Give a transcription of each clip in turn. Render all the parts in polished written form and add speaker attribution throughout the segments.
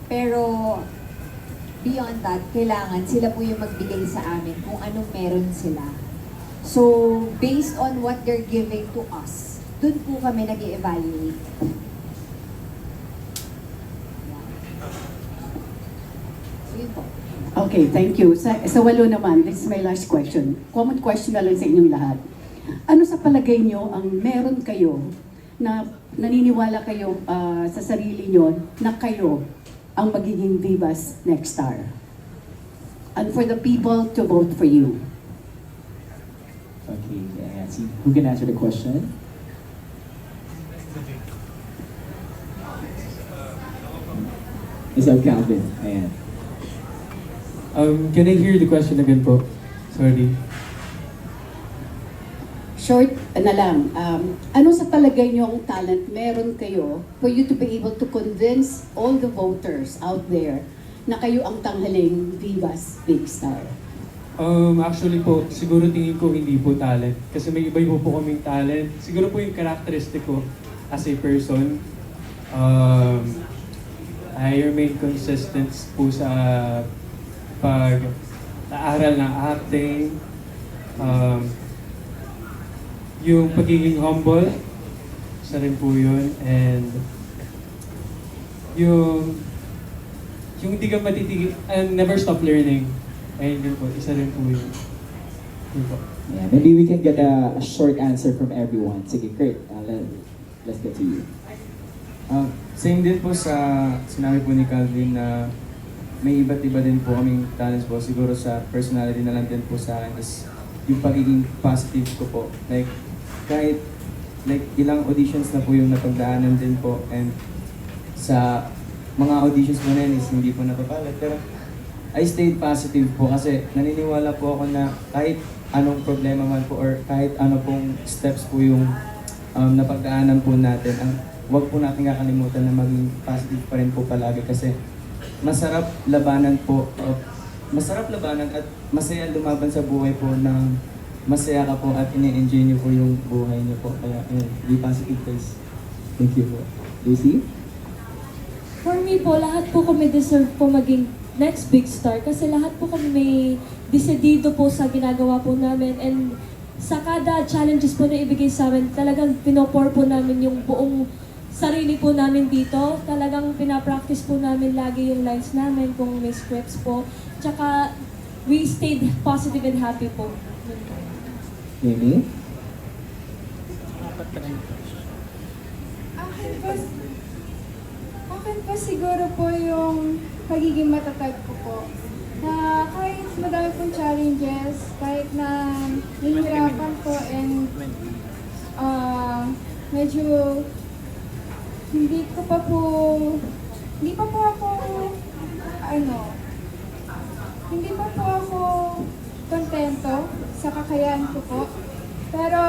Speaker 1: Pero beyond that, kailangan sila po yung magbigay sa amin kung anong meron sila. So, based on what they're giving to us, dun po kami nag-evaluate. So, yun po.
Speaker 2: Okay, thank you. Sa walo naman, this is my last question. Common question na lang sa inyong lahat. Ano sa palagay nyo ang meron kayo na naniniwala kayo sa sarili nyo na kayo ang magiging Viva's next star? And for the people to vote for you.
Speaker 3: Okay, and see who can answer the question. Is that Calvin? Ayan.
Speaker 4: Can I hear the question again po? Sorry.
Speaker 2: Short na lang, ano sa palagay nyo ang talent meron kayo for you to be able to convince all the voters out there na kayo ang tanghaling Viva's big star?
Speaker 4: Actually po, siguro tingin ko hindi po talent. Kasi may iba-iba po kaming talent. Siguro po yung characteristic ko as a person. I remain consistent po sa pag-aaral ng acting. Yung pagiging humble, isa rin po yun. And yung hindi ka matitigil, and never stop learning. Ayun din po, isa rin po yun. Yun po.
Speaker 3: Yeah, maybe we can get a short answer from everyone. Sige, Kurt, let's get to you.
Speaker 5: Same din po sa sinabi po ni Calvin na may iba't iba din po kaming talents po. Siguro sa personality na lang din po sa akin is yung pagiging positive ko po. Like, kahit ilang auditions na po yung napagdaanan din po, and sa mga auditions po na yun is hindi po napapalat. Pero I stayed positive po kasi naniniwala po ako na kahit anong problema man po or kahit ano pong steps po yung napagdaanan po natin, wag po natin kakalimutan na maging positive pa rin po palagi kasi masarap labanan po, masarap labanan at masaya lumaban sa buhay po ng masaya ka po at ini-enjoy niyo po yung buhay niyo po. Kaya, be positive guys.
Speaker 3: Thank you po. Lucy?
Speaker 6: For me po, lahat po kami deserve po maging next big star kasi lahat po kami may desidido po sa ginagawa po namin, and sa kada challenges po na ibigay sa amin, talagang pinopor po namin yung buong sarili po namin dito. Talagang pinapractice po namin lagi yung lines namin kung may scripts po. Tsaka we stayed positive and happy po.
Speaker 3: Amy?
Speaker 7: Akin po siguro po yung pagiging matatag ko po. Na kahit madami pong challenges, kahit na nahihirapan po and medyo hindi pa po ako kontento sa kakayahan ko po. Pero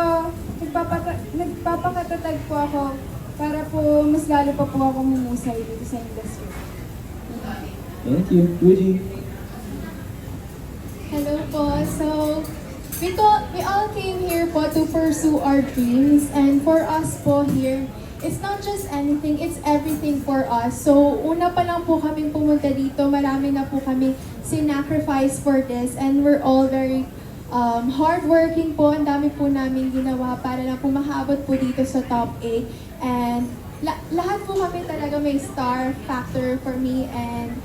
Speaker 7: nagpapakatatag po ako para po mas lalo pa po ako humusay dito sa industry.
Speaker 3: Thank you. Rudy?
Speaker 8: Hello po. So, we all came here po to pursue our dreams, and for us po here, it's not just anything, it's everything for us. So, una pa lang po kami pumunta dito, marami na po kami sinacrifice for this, and we're all very hardworking po. Ang dami po namin ginawa para na po makaabot po dito sa top 8. And lahat po kami talaga may star factor for me, and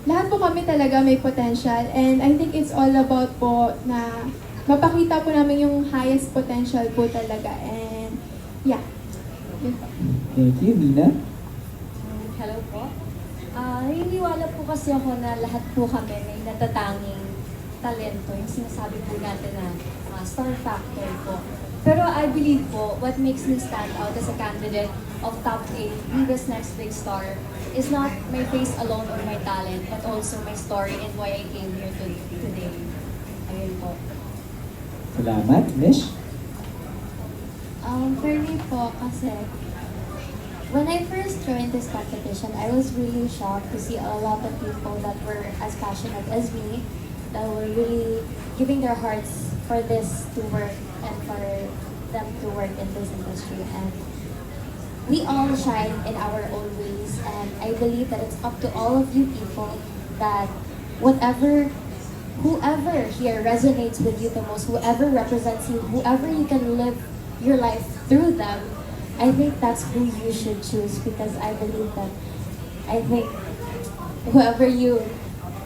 Speaker 8: lahat po kami talaga may potential, and I think it's all about po na mapakita po namin yung highest potential po talaga, and yeah. Yun po.
Speaker 3: Thank you. Nina?
Speaker 6: Hello po. Naniniwala po kasi ako na lahat po kami may natatanging talento, yung sinasabi po natin na star factor po. Pero I believe po, what makes me stand out as a candidate of top 8, Viva's next big star, is not my face alone or my talent, but also my story and why I came here today. Ayun po.
Speaker 3: Salamat. Mish?
Speaker 9: For me po, kasi when I first joined this competition, I was really shocked to see a lot of people that were as passionate as me, that were really giving their hearts for this to work and for them to work in this industry. And we all shine in our own ways, And I believe that it's up to all of you people that whoever here resonates with you the most, whoever represents you, whoever you can live your life through them, I think that's who you should choose, because I believe that, I think whoever you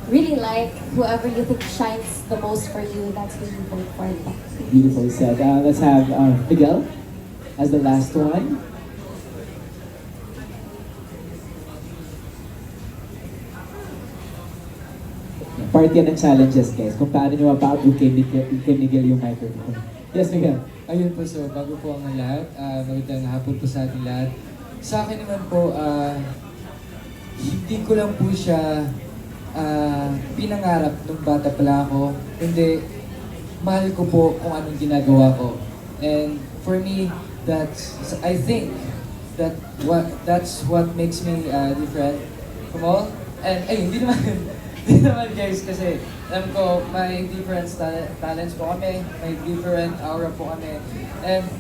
Speaker 9: really like, whoever you think shines the most for you, that's who you vote for.
Speaker 3: Beautifully said. Let's have Miguel as the last one. Part yan ng challenges, guys. Kung paano nyo mapaabot kay Miguel yung microphone. Yes, Miguel.
Speaker 10: Ayun po, so bago po ang lahat, magandang hapon po sa ating lahat. Sa akin naman po, hindi ko lang po siya pinangarap nung bata pala ako. Hindi, mahal ko po kung anong ginagawa ko. And for me, I think that's what makes me different from all. And ayun, hindi naman guys, kasi alam ko may different talents po kami, may different aura po kami.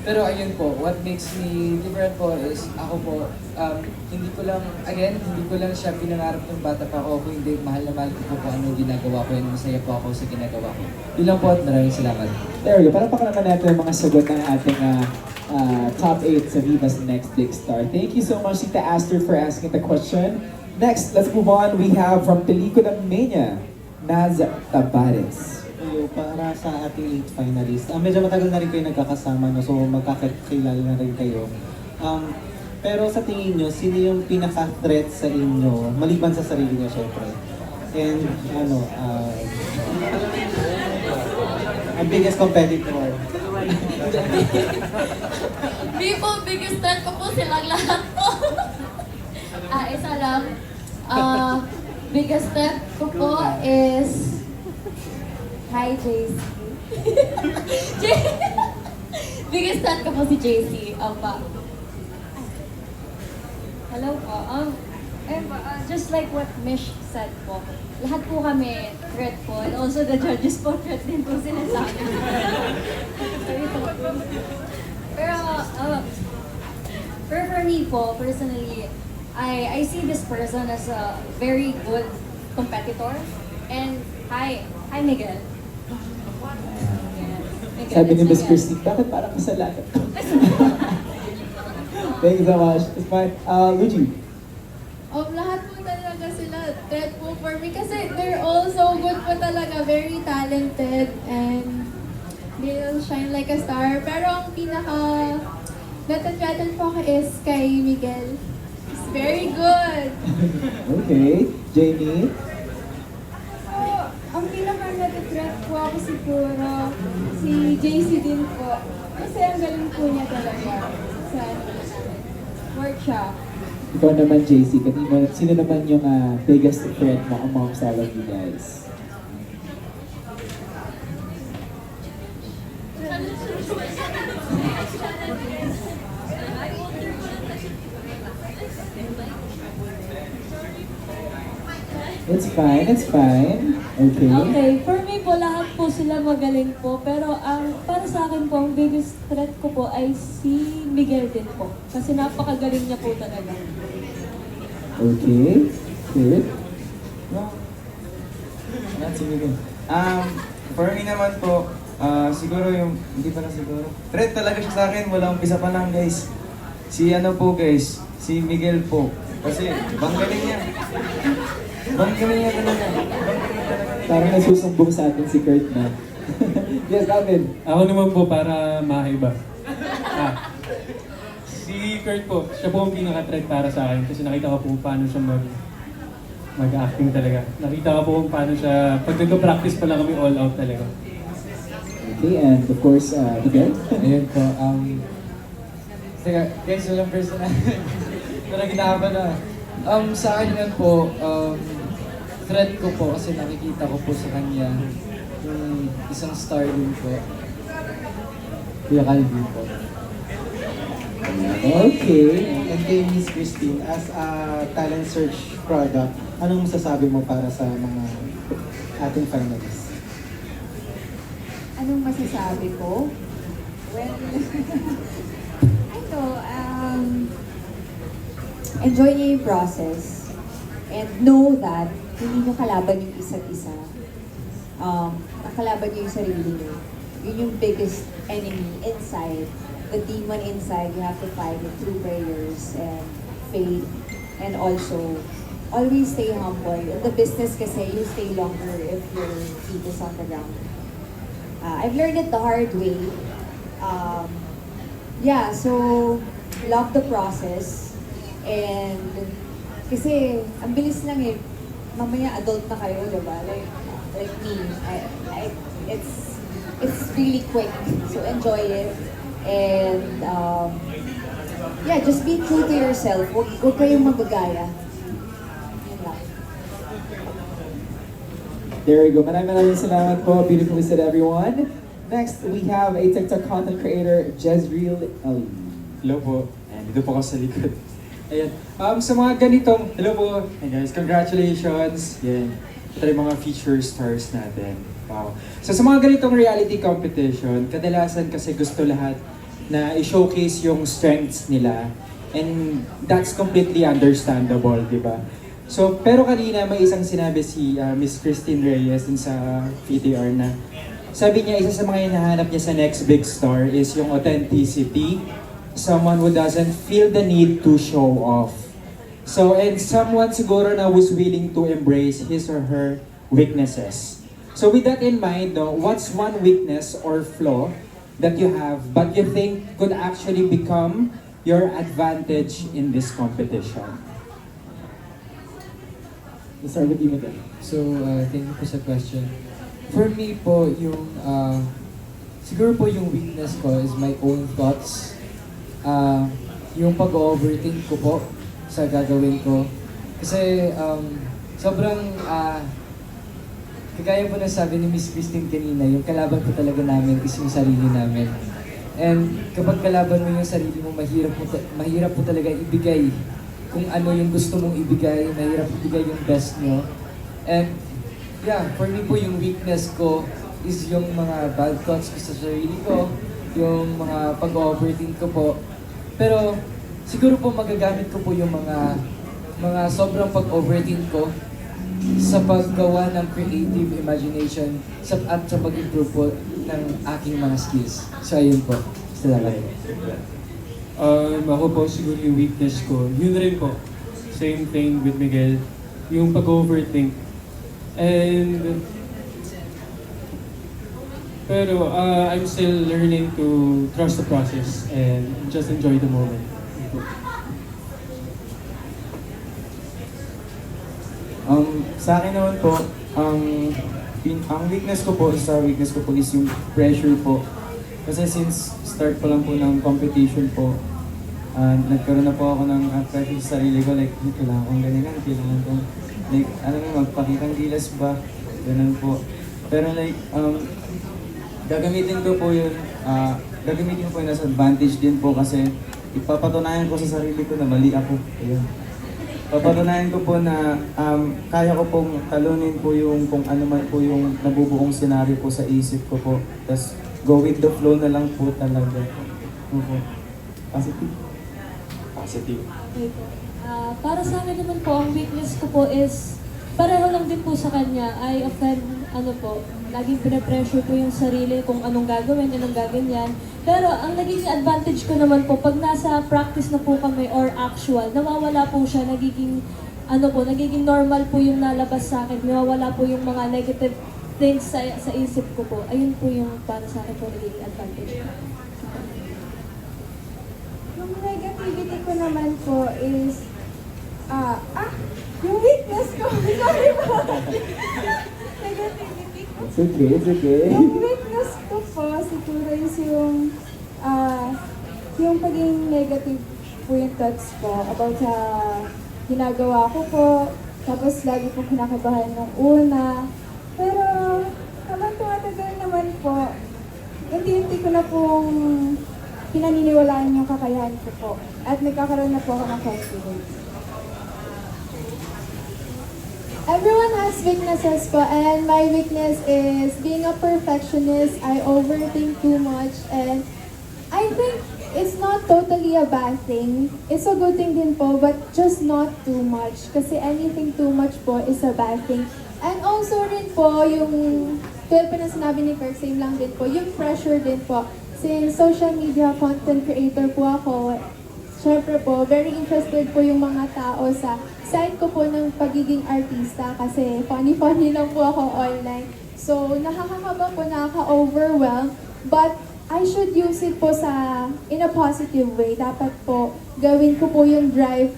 Speaker 10: Pero ayun po, what makes me different po is ako po, hindi ko lang siya pinangarap ng bata pa ako, hindi mahal na mahal ko po kung ano ginagawa ko, and masaya po ako sa ginagawa ko. Yun lang po at maraming salamat.
Speaker 3: There we go. Para pakalaman natin ang mga sagot ng ating top 8 sa Viva's Next Big Star. Thank you so much, Tita Aster, for asking the question. Next, let's move on. We have from Pelikula Mania, Naz Tabares.
Speaker 11: Para sa ating 8 finalists, medyo matagal na rin kayo nagkakasama, no? So magkakilala na rin kayo. Pero sa tingin nyo, sino yung pinaka-threat sa inyo, maliban sa sarili nyo syempre? And ang biggest competitor?
Speaker 6: Di po, biggest threat ko po silang lahat po. Isa lang. Biggest threat ko po is... Hi, JC. Biggest threat ko po si JC. Opa.
Speaker 7: Hello po. Just like what Mish said po, lahat po kami threat po, and also the judges po threat din po sila sa akin. Pero for me po, personally, I see this person as a very good competitor. And hi Miguel. Miguel,
Speaker 3: Sabi ni
Speaker 7: it's
Speaker 3: Miss
Speaker 7: Miguel.
Speaker 3: Christine, bakit parang kasalanan ko? Thank you so much. It's fine. Luigi.
Speaker 8: Lahat po talaga sila threat po for me kasi they're all so good po talaga, very talented, and they'll shine like a star. Pero ang pinaka natathreaten po ako is kay Miguel. He's very good.
Speaker 3: Okay. Jamie.
Speaker 7: Ang pinaka-natitrap po ako siguro, si JC din po. Kasi ang galing po niya talaga sa workshop.
Speaker 3: Ikaw naman, JC. Sino naman yung biggest threat mo amongst all of you guys? It's fine, it's fine. Okay.
Speaker 6: Okay, for me po, lahat po sila magaling po. Pero para sa akin po, ang biggest threat ko po ay si Miguel din po. Kasi napakagaling niya po talaga.
Speaker 3: Okay. Good.
Speaker 5: That's siguro. For me naman po, siguro yung, hindi pa na siguro. Threat talaga siya sa akin, wala umpisa pa lang guys. Si si Miguel po. Kasi, banggaling niya. Banggaling niya talaga.
Speaker 3: Parang nasusumbong sa atin si Kurt na. Yes, Alvin.
Speaker 4: Ako naman po para maiba. Si Kurt po, siya po ang pinaka-threat para sa akin kasi nakita ko po paano siya mag-acting talaga. Nakita ko po kung paano siya, pag nag-practice pa lang kami all out talaga.
Speaker 3: Okay, and of course, Miguel.
Speaker 10: Ayun po, teka, guys, walang personal. Pero ginagawa na. Sa akin naman po, threat ko po kasi nakikita ko po sa kanya yung isang star din po. Kuya Calvin po.
Speaker 3: Okay.
Speaker 11: And kay Miss Christine, as a talent search product, anong masasabi mo para sa mga ating finalists?
Speaker 1: Anong masasabi ko? Well, enjoy niyo yung process and know that hindi niyo kalaban yung isa't isa. Ang kalaban niyo yung sarili niyo. Yun yung biggest enemy inside. The demon inside, you have to fight it through prayers and faith. And also, always stay humble. In the business kasi, you stay longer if your feet is on the ground. I've learned it the hard way. Yeah, so, love the process. And, kasi, ang bilis lang eh. Mamaya adult na kayo, diba? Like me, it's really quick. So, enjoy it. And, yeah, just be true to yourself. Huwag kayong magagaya. Yun lang.
Speaker 3: There you go. Maraming salamat po. Beautifully said, everyone. Next, we have a TikTok content creator, Jezreel Ali.
Speaker 12: Hello po. Ayan, dito po ako sa likod. Ayan. Sa mga ganitong, hello po. Hey guys, congratulations. Yan. Ito yung mga feature stars natin. Wow. So sa mga ganitong reality competition, kadalasan kasi gusto lahat na i-showcase yung strengths nila. And that's completely understandable, di ba? So, pero kanina may isang sinabi si Miss Christine Reyes din sa VTR na sabi niya, isa sa mga hinahanap niya sa next big star is yung authenticity. Someone who doesn't feel the need to show off. So, and someone siguro na who's willing to embrace his or her weaknesses. So with that in mind, no, what's one weakness or flaw that you have but you think could actually become your advantage in this competition?
Speaker 3: Let's start with you, Miguel.
Speaker 10: So, thank you po sa question. For me po, yung, siguro po yung weakness ko is my own thoughts. Yung pag-overthink ko po sa gagawin ko. Kasi, sobrang, kagaya po na sabi ni Miss Christine kanina, yung kalaban po talaga namin is yung sarili namin. And kapag kalaban mo yung sarili mo, mahirap po talaga ibigay kung ano yung gusto mong ibigay, mahirap ibigay yung best nyo. And yeah, for me po yung weakness ko is yung mga bad thoughts ko sa sarili ko, yung mga pag-overthink ko po. Pero siguro po magagamit ko po yung mga sobrang pag-overthink ko sa paggawa ng creative imagination at sa pag-improve po ng aking mga skills. So ayun po. Salamat.
Speaker 4: Ako po siguro yung weakness ko, yun rin po. Same thing with Miguel, yung pag-overthink. And pero I'm still learning to trust the process and just enjoy the moment.
Speaker 5: Sa akin naman po, ang weakness ko po is yung pressure po. Kasi since start pa lang po ng competition po, nagkaroon na po ako ng pressure sa sarili ko, like, kailangan kong ganyan, kailangan kong, like, magpakitang gilas ba, ganun po. Pero like, gagamitin ko po yun as advantage din po kasi ipapatunayan ko sa sarili ko na mali ako. Ayun. Papatunayan ko po na kaya ko pong talunin po yung kung ano man po yung nabubuong senaryo po sa isip ko po. Tapos go with the flow na lang po talaga. Opo. Positive.
Speaker 6: Okay po. Para sa akin naman po, ang weakness ko po is pareho lang din po sa kanya. I often, laging pinapressure ko yung sarili kung anong gagawin, anong gaganyan. Pero ang naging advantage ko naman po, pag nasa practice na po kami or actual, nawawala po siya, nagiging normal po yung nalabas sa akin. Nawawala po yung mga negative things sa isip ko po. Ayun po yung para sa akin po naging advantage ko.
Speaker 7: Yung negativity ko naman po is, yung weakness ko. Sorry po. Negativity ko.
Speaker 3: It's okay.
Speaker 7: Yung weakness ko po, siguro is yung pagiging negative po yung thoughts ko about sa ginagawa ko po. Tapos lagi po kinakabahan nung una. Pero habang tumatagal naman po, unti-unti ko na pong pinaniniwalaan yung kakayahan ko po. At nagkakaroon na po ako ng confidence. Everyone has weaknesses po, and my weakness is being a perfectionist. I overthink too much, and I think it's not totally a bad thing. It's a good thing din po, but just not too much. Kasi anything too much po is a bad thing. And also rin po, yung tulad pa na sinabi ni Kirk, same lang din po, yung pressure din po. Since social media content creator po ako, syempre po, very interested po yung mga tao sa side ko po ng pagiging artista kasi funny-funny lang po ako online. So, nakakakaba po, nakaka-overwhelm. But, I should use it po in a positive way. Dapat po, gawin ko po yung drive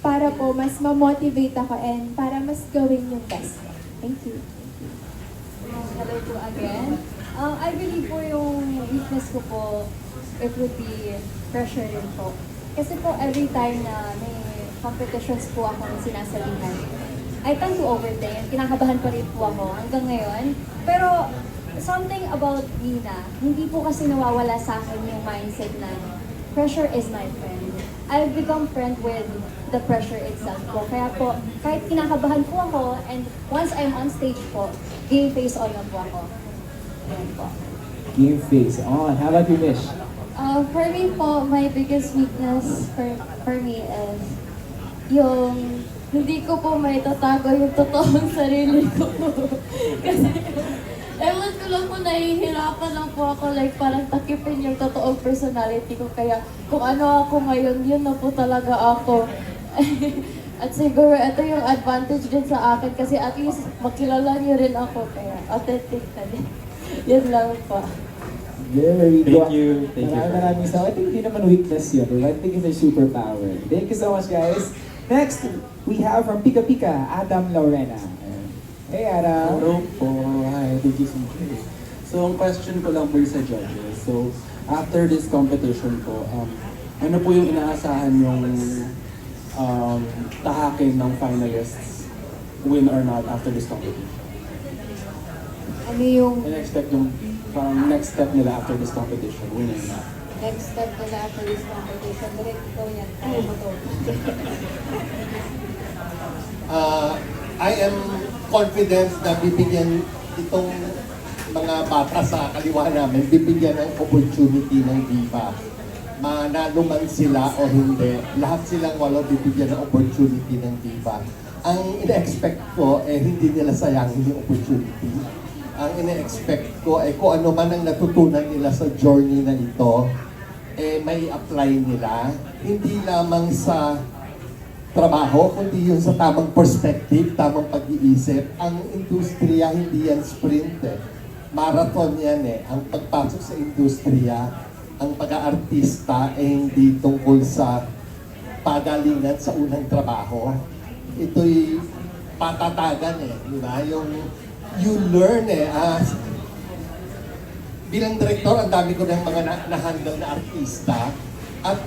Speaker 7: para po mas ma-motivate ako and para mas gawin yung best. Thank you.
Speaker 13: Hello po again. I believe po yung weakness ko po, it would be pressure rin po. Kasi po every time na may competitions po ako ng sinasalihan, I tend to overthink. Kinakabahan pa rin po ako hanggang ngayon. Pero something about me na, hindi po kasi nawawala sa akin yung mindset na pressure is my friend. I've become friend with the pressure itself po. Kaya po, kahit kinakabahan po ako, and once I'm on stage po, game face on na po ako. Ayan po.
Speaker 3: Game face on. How about you, Mish?
Speaker 9: For me po, my biggest weakness for me is yung hindi ko po may tatago yung totoong sarili ko. Kasi, ewan ko lang po, nahihirapan lang po ako, like parang takipin yung totoong personality ko. Kaya kung ano ako ngayon, yun na po talaga ako. At siguro ito yung advantage din sa akin kasi at least makilala niyo rin ako. Kaya authentic na din. Yan lang po.
Speaker 3: Very good.
Speaker 12: Thank you. Thank you.
Speaker 3: Maraming salamat. I think hindi naman weakness yun. I think it's a superpower. Thank you so much, guys. Next, we have from Pika Pika, Adam Lorena. Hey, Adam.
Speaker 14: Hello po. Hi, thank you so much. So, ang question ko lang po sa judges. So, after this competition po, ano po yung inaasahan yung tahakin ng finalists, win or not, after this competition?
Speaker 1: Ano yung
Speaker 14: In-expect yung parang next step nila after this competition, win or not?
Speaker 1: next step nila after this competition? Direct ko yan. Kaya mo to.
Speaker 15: I am confident na bibigyan itong mga bata sa kaliwa namin, bibigyan ng opportunity ng Viva. Manalo man sila o hindi, lahat silang walo bibigyan ng opportunity ng Viva. Ang ina-expect ko, hindi nila sayangin yung opportunity. Ang ina-expect ko, kung ano man ang natutunan nila sa journey na ito, may apply nila. Hindi lamang sa trabaho, kundi yung sa tamang perspective, tamang pag-iisip. Ang industriya, hindi yan sprint marathon yan Ang pagpasok sa industriya, ang pag-aartista hindi tungkol sa pagalingan sa unang trabaho. Ito'y patatagan di ba? Yung you learn bilang direktor, ang dami ko ng mga na-handle na artista. At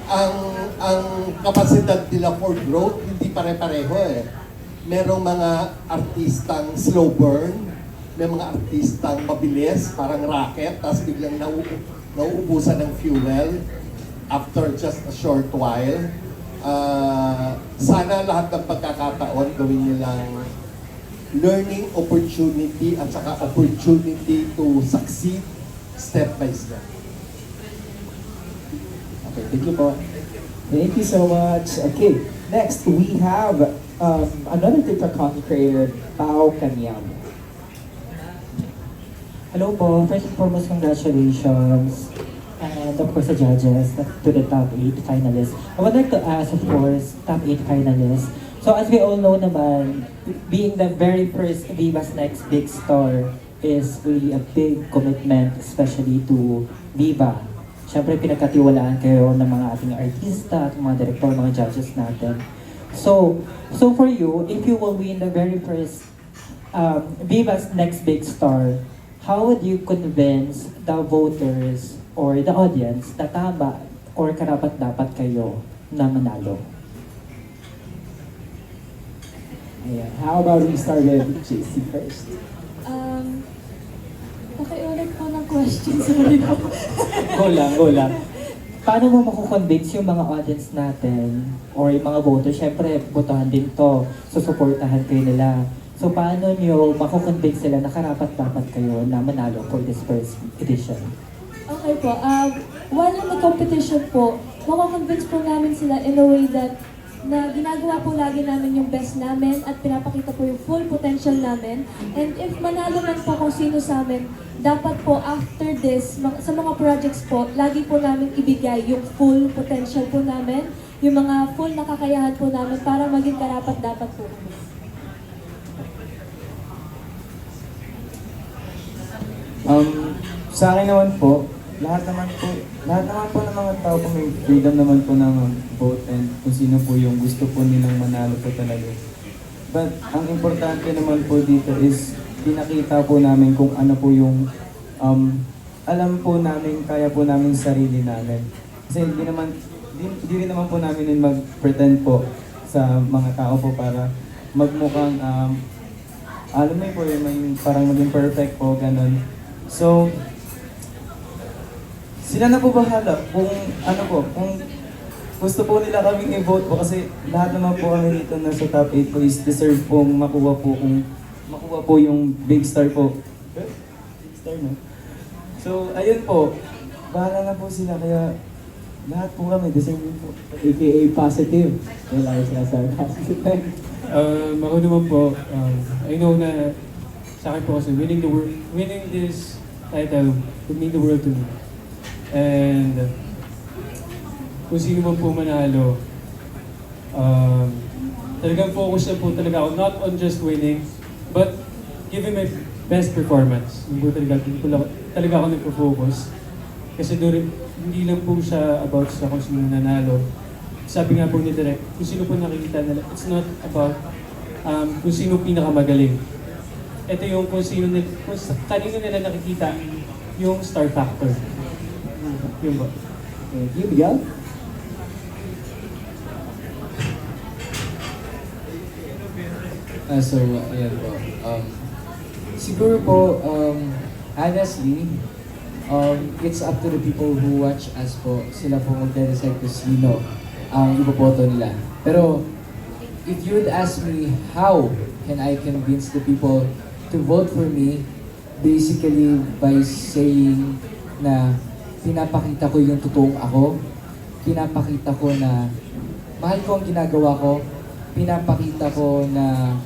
Speaker 15: ang kapasidad nila for growth, hindi pare-pareho Merong mga artistang slow burn, may mga artistang mabilis, parang rocket, tapos biglang nauubusan ng fuel after just a short while. Sana lahat ng pagkakataon gawin nilang learning opportunity at saka opportunity to succeed step by step.
Speaker 3: Okay, thank you po. Thank you so much. Okay, next we have another TikTok content creator, Pao Kanyamo.
Speaker 16: Hello po. First and foremost, congratulations. And of course, the judges to the top 8 finalists. I would like to ask, of course, top 8 finalists. So as we all know naman, being the very first Viva's Next Big Star is really a big commitment, especially to Viva. Siyempre, pinagkatiwalaan kayo ng mga ating artista at mga director, mga judges natin. So for you, if you will win the very first Viva's Next Big Star, how would you convince the voters or the audience na tama or karapat-dapat kayo na manalo?
Speaker 3: Ayan. How about we start with JC first?
Speaker 6: Pakiulit po ng question, sorry po.
Speaker 16: Go lang. Paano mo makukonvince yung mga audience natin or yung mga voters? Siyempre, botohan din to. Susuportahan kayo nila. So, paano nyo makukonvince sila na karapat-dapat kayo na manalo for this first edition?
Speaker 6: Okay po. while may competition po, makakonvince po namin sila in a way that na ginagawa po lagi namin yung best namin at pinapakita po yung full potential namin. And if manalo man po kung sino sa amin, dapat po after this, sa mga projects po, lagi po namin ibigay yung full potential po namin, yung mga full na kakayahan po namin para maging karapat-dapat po kami.
Speaker 5: Sa akin naman po, lahat naman po ng mga tao po may freedom naman po ng vote and kung sino po yung gusto po nilang manalo po talaga. But ang importante naman po dito is pinakita po namin kung ano po yung alam po namin, kaya po namin sarili namin. Kasi hindi rin naman po namin din mag-pretend po sa mga tao po para magmukhang alam mo po yung parang maging perfect po, ganun. So, sila na po bahala kung ano po, kung gusto po nila kaming i-vote po kasi lahat naman po kami dito na sa top 8 po is deserve pong makuha po yung big star po. Big star no? So, ayun po, bahala na po sila kaya lahat po kami deserve po.
Speaker 3: AKA positive. Wala yung sinasabi.
Speaker 4: Ako naman po, I know na sa akin po kasi winning this title would mean the world to me. And kung sino man po manalo, talagang focus na po talaga ako, not on just winning, but giving my best performance. Yung po talaga ako nagpo-focus. Kasi doon, hindi lang po siya about sa kung sino nanalo. Sabi nga po ni Direk, kung sino po nakikita nila, it's not about kung sino pinakamagaling. Ito yung kung kanino nila nakikita yung star factor. Yun ba?
Speaker 3: Thank you, Miguel.
Speaker 10: Ayan po. Siguro po, honestly, it's up to the people who watch us po. Sila po magde-decide kung sino ang ipoboto nila. Pero, if you would ask me how can I convince the people to vote for me, basically by saying na pinapakita ko yung totoong ako, pinapakita ko na mahal ko ang ginagawa ko, pinapakita ko na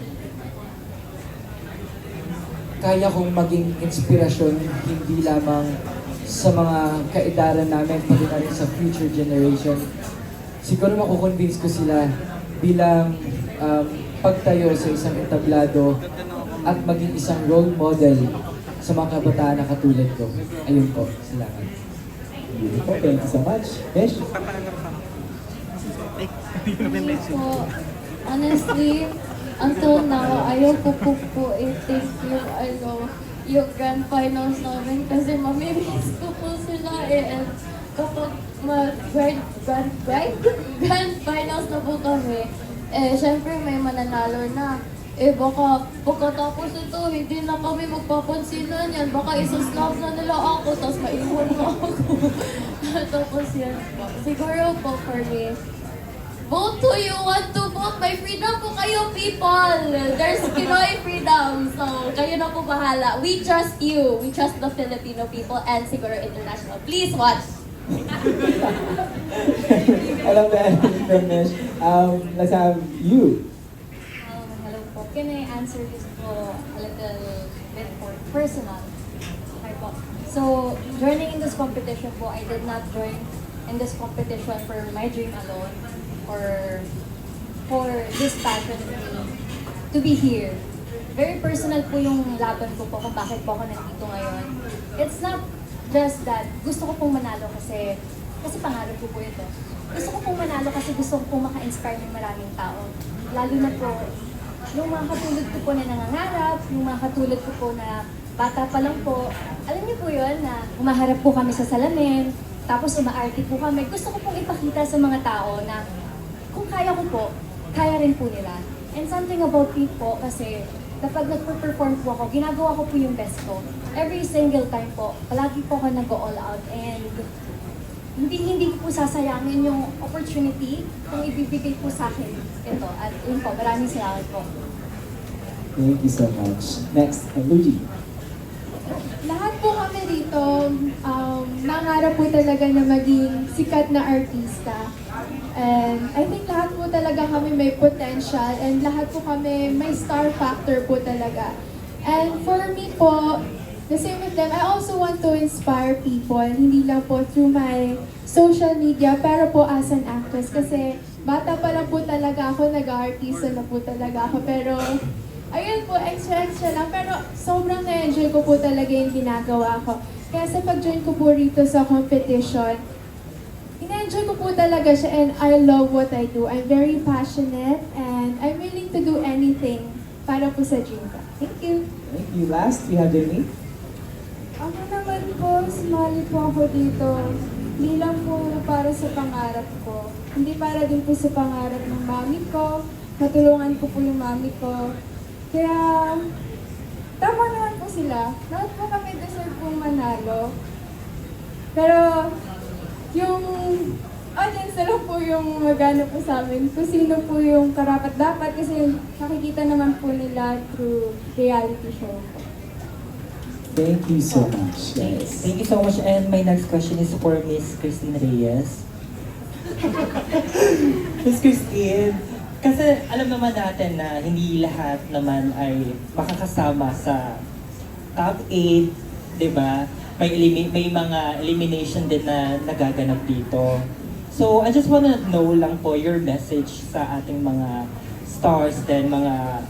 Speaker 10: kaya kong maging inspirasyon hindi lamang sa mga kaedaran namin, pati na rin sa future generation. Siguro makukonvince ko sila bilang pagtayo sa isang entablado at maging isang role model sa mga kabataan na katulad ko. Ayun po, salamat.
Speaker 3: Beautiful, thank you so much. Besh?
Speaker 9: Po, honestly, until now, ayaw ko po i-take yung grand finals namin kasi mamimiss ko po sila and kapag grand finals na po kami, syempre may mananalo na. Baka pagkatapos ito, hindi na kami magpapansinan yan. Baka isa-snap na nila ako, tapos maiwan na ako. Tapos yan po. Siguro po for me, vote who you want to vote. May freedom po kayo, people. There's Pinoy freedom. So, kayo na po bahala. We trust you. We trust the Filipino people and siguro international. Please watch.
Speaker 3: Alam na, Besh. Let's have you.
Speaker 13: Hello po. Can I answer this po a little bit more personal? Okay po. So, joining in this competition po, I did not join in this competition for my dream alone or for this passion in me to be here. Very personal po yung laban ko po kung bakit po ako nandito ngayon. It's not just that gusto ko pong manalo kasi pangarap ko po ito. Gusto ko pong manalo kasi gusto ko pong maka-inspire ng maraming tao. Lalo na po, yung mga katulad ko po na nangangarap, yung mga katulad ko po na bata pa lang po, alam niyo po yun na umaharap po kami sa salamin, tapos umaarte po kami. Gusto ko pong ipakita sa mga tao na kung kaya ko po, kaya rin po nila. And something about me po kasi kapag nagpo-perform po ako, ginagawa ko po yung best ko. Every single time po, palagi po ako nag-all out and hindi ko po sasayangin yung opportunity kung ibibigay po sa akin ito. At yun po, maraming salamat po.
Speaker 3: Thank you so much. Next, Luigi.
Speaker 8: lahat po kami rito, nangarap po talaga na maging sikat na artista. And I think lahat po talaga kami may potential and lahat po kami may star factor po talaga. And for me po, the same with them, I also want to inspire people, hindi lang po through my social media, pero po as an actress. Kasi bata pa lang po talaga ako, nag-artista na po talaga ako. Pero ayun po, extra lang. Pero sobrang na-enjoy ko po talaga yung ginagawa ko. Kaya sa pag-join ko po rito sa competition, ina-enjoy ko po talaga siya and I love what I do. I'm very passionate and I'm willing to do anything para po sa dream ko. Thank you.
Speaker 3: Thank you. Last, we have Jamie.
Speaker 7: Ako naman po, sumali po ako dito. Hindi lang po para sa pangarap ko. Hindi para din po sa pangarap ng mami ko. Matulungan ko po yung mami ko. Kaya, tama naman po sila. Lahat po kami deserve pong manalo. Pero, yung audience na lang po yung magano po sa amin. Kung sino po yung karapat-dapat kasi nakikita naman po nila through reality show.
Speaker 3: Thank you so much, guys.
Speaker 16: Thank you so much. And my next question is for Miss Christine Reyes. Miss Christine, kasi alam naman natin na hindi lahat naman ay makakasama sa top 8, di ba? May mga elimination din na nagaganap dito. So, I just wanna know lang po your message sa ating mga stars din, mga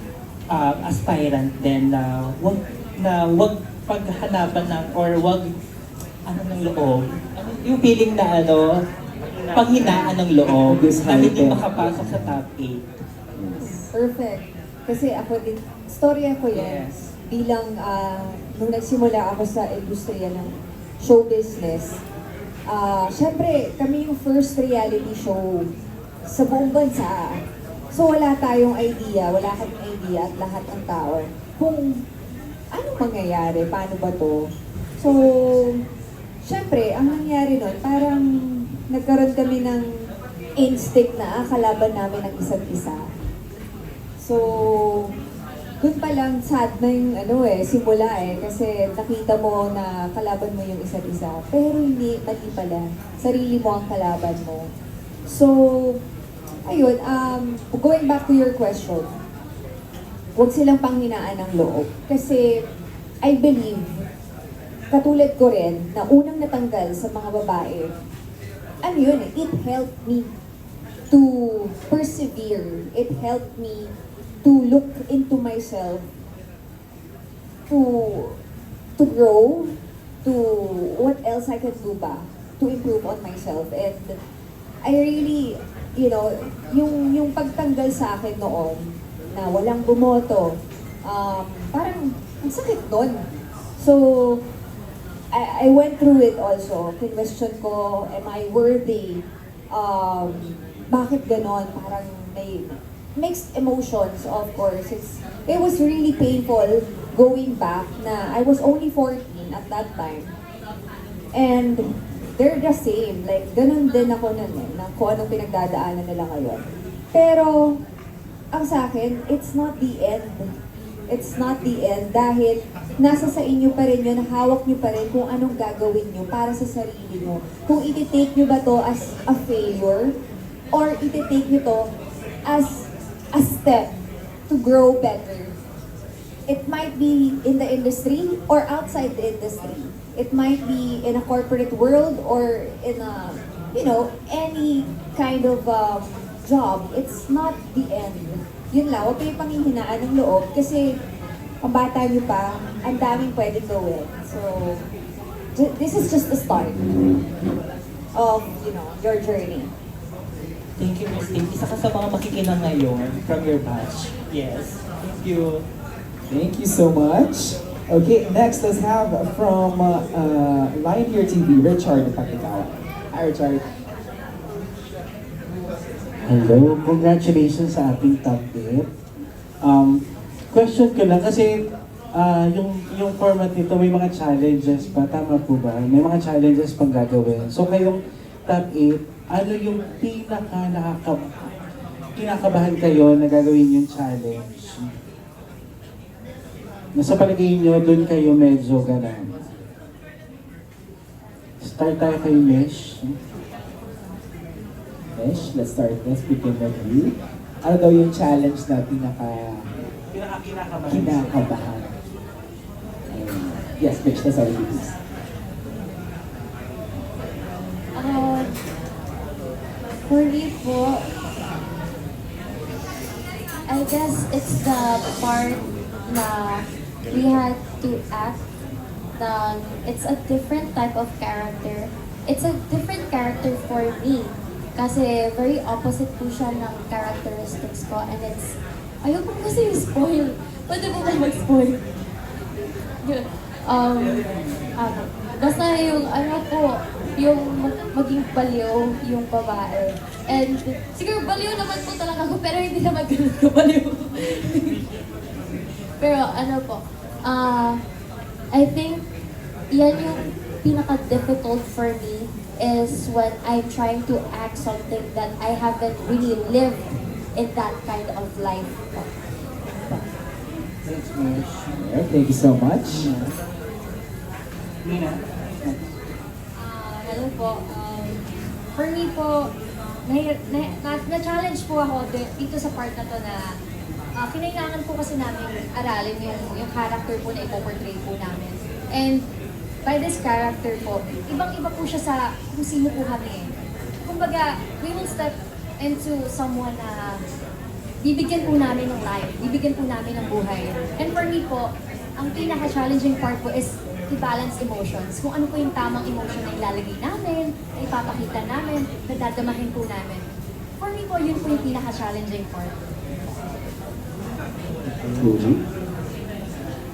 Speaker 16: aspirant din na wag paghanapan ng or wag ng loob. Yung feeling na panghinaan ng loob na hindi makapasok sa top 8.
Speaker 1: Perfect. Kasi ako din, storya ko yan.
Speaker 16: Yes.
Speaker 1: Bilang nung nagsimula ako sa industriya ng show business, syempre kami yung first reality show sa buong bansa. So wala tayong idea, wala kaming idea at lahat ng tao kung anong mangyayari, paano ba to. So, syempre, ang nangyari nun, parang nagkaroon kami ng instinct na kalaban namin ang isa't isa. So, dun pa lang sad na yung simula kasi nakita mo na kalaban mo yung isa't isa. Pero hindi, mali pala. Sarili mo ang kalaban mo. So, ayun, going back to your question, huwag silang panghinaan ng loob. Kasi, I believe, katulad ko rin, na unang natanggal sa mga babae, it helped me to persevere. It helped me to look into myself, to grow, to what else I can do ba, to improve on myself. And I really, yung pagtanggal sa akin noon, na walang bumoto, parang ang sakit nun. So, I went through it also. Kinwestiyon ko, am I worthy? Bakit ganon? Parang may mixed emotions, of course. It was really painful going back na I was only 14 at that time. And they're the same. Like, ganon din ako nun na kung anong pinagdadaanan nila ngayon. Pero, ang sa akin, it's not the end. It's not the end dahil nasa sa inyo pa rin yun, hawak nyo pa rin kung anong gagawin nyo para sa sarili nyo. Kung iti-take nyo ba to as a failure or iti-take nyo to as a step to grow better. It might be in the industry or outside the industry. It might be in a corporate world or in a, any kind of job. It's not the end. Yun lang, huwag kayo panghihinaan ng loob kasi ang bata nyo pa, ang daming pwedeng gawin. So, this is just the start of, your journey.
Speaker 16: Thank you, Miss Tim. Isa ka sa mga makikinang ngayon from your batch. Yes. Thank you.
Speaker 3: Thank you so much. Okay, next let's have from Lion Here TV, Richard Pagkakawa. Hi, Richard.
Speaker 11: Hello, congratulations sa ating top 8. Question ko lang kasi yung format nito may mga challenges pa, tama po ba? May mga challenges pang gagawin. So kayong top 8, ano yung kinakabahan kayo na gagawin yung challenge?
Speaker 14: Nasa palagay nyo, doon kayo medyo gano'n. Start tayo kay Mesh.
Speaker 3: Mesh, let's begin with you. Ano daw yung challenge na kinakabahan? Yes, Mesh, that's all it is.
Speaker 9: For me po, I guess it's the part na we had to act it's a different type of character. It's a different character for me. Kasi very opposite po siya ng characteristics ko and it's, ayoko kasi spoil. Pwede po ba mag-spoil? Yun. Basta yung yung maging baliw yung babae. And siguro baliw naman po talaga ako pero hindi naman ganun ko baliw. Pero I think yan yung pinaka-difficult for me is when I'm trying to act something that I haven't really lived in that kind of life.
Speaker 14: Thanks, Mesh.
Speaker 3: Thank you so much.
Speaker 14: Nina?
Speaker 13: Hello po. For me po, na-challenge po ako dito sa part na to na kinailangan po kasi namin aralin yung character po na ipoportray po namin. And by this character po, ibang-iba po siya sa kung sino po kami. Kumbaga, we will step into someone na bibigyan po namin ng life, bibigyan po namin ng buhay. And for me po, ang pinaka-challenging part po is i-balance emotions. Kung ano po yung tamang emotion na ilalagay namin, na ipapakita namin, na dadamahin po namin. For me po, yun po yung pinaka-challenging part.